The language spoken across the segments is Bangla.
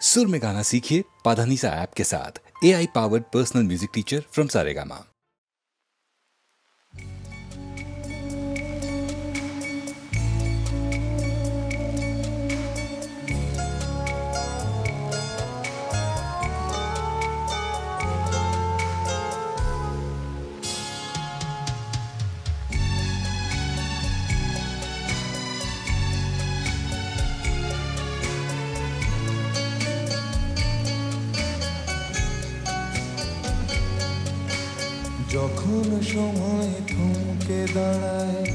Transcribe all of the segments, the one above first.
सुर में गाना सीखिए पाधानीसा ऐप के साथ। AI powered personal music teacher from Saregama. যখন সময় থমকে দাঁড়ায়,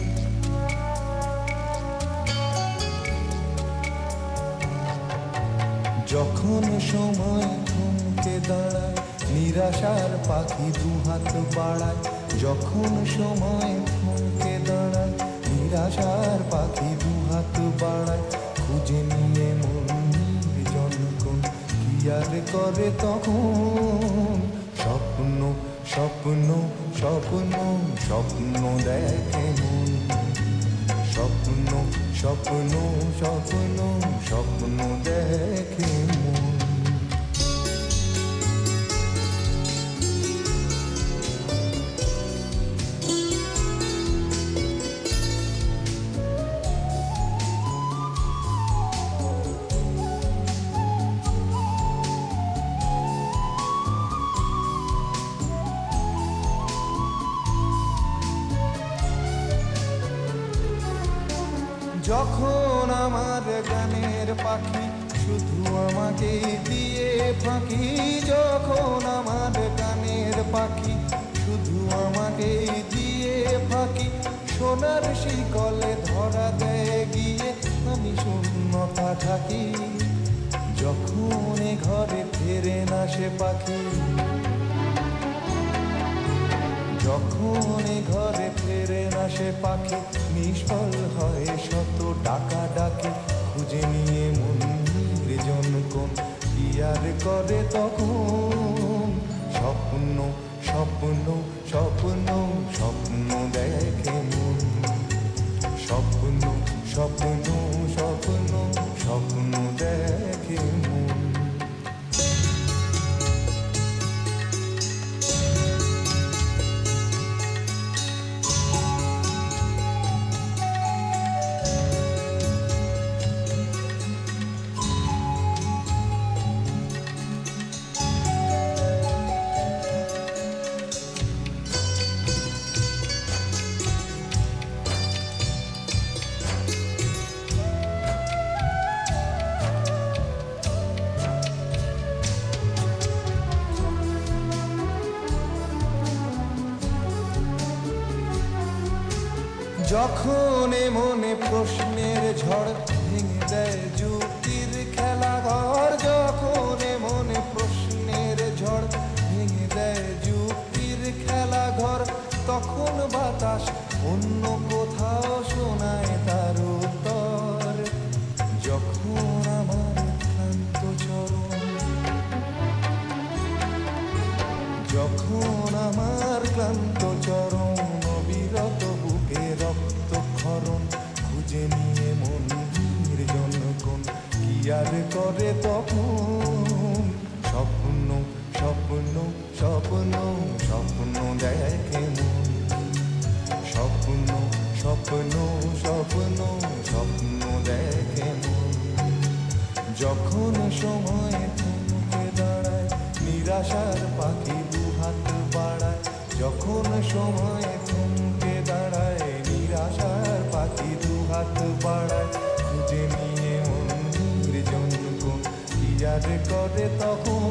যখন সময় থমকে দাঁড়ায়, নিরাশার পাখি দুহাত বাড়ায়। যখন সময় থমকে দাঁড়ায়, নিরাশার পাখি দুহাত বাড়ায়। খুঁজে নিয়ে মন নির্জনকোণ কি আর করে তখন? স্বপ্ন স্বপ্ন স্বপ্ন স্বপ্ন দেখে মন। স্বপ্ন স্বপ্ন স্বপ্ন স্বপ্ন দেখে মন। যখন আমার গানের পাখি শুধু আমাকে দিয়ে ফাঁকি, যখন আমার গানের পাখি শুধু আমাকে দিয়ে ফাঁকি, সোনার শিকলে ধরা দেয় গিয়ে আমি শূন্যতা থাকি। যখন এ ঘরে ফেরে না সে পাখি, যখন এ ঘরে ফেরে না সে পাখি, নিষ্ফল হয় শত ডাকা ডাকে। খুঁজে নিয়ে মন নির্জনকোণ কি আর করে তখন? স্বপ্ন স্বপ্ন স্বপ্ন স্বপ্ন দেখে মন। স্বপ্ন স্বপ্ন স্বপ্ন স্বপ্ন দেখে মন। যখন এ মনে প্রশ্নের ঝড় ভেঙে দেয় যুক্তির খেলা ঘর, যখন এ মনে প্রশ্নের ঝড় ভেঙে দেয় যুক্তির খেলা ঘর, তখন বাতাস অন্য কোথাও শোনায় তার উত্তর। যখন আমার ক্লান্ত চরণ, যখন আমার ক্লান্ত চরণ অবিরত বুকে রক্তক্ষরণ, খুঁজে নিয়ে মন নির্জনকোণ কি আর করে তখন? স্বপ্ন স্বপ্ন স্বপ্ন স্বপ্ন দেখে মন। স্বপ্ন স্বপ্ন স্বপ্ন স্বপ্ন দেখে মন। যখন সময় থমকে দাঁড়ায়, নিরাশার পাখি দুহাত বাড়ায়। যখন সময় থমকে দাঁড়ায়, নিরাশার পাখি দুহাত বাড়ায়। খুঁজে নিয়ে মন নির্জনকোণ কি আর করে তখন?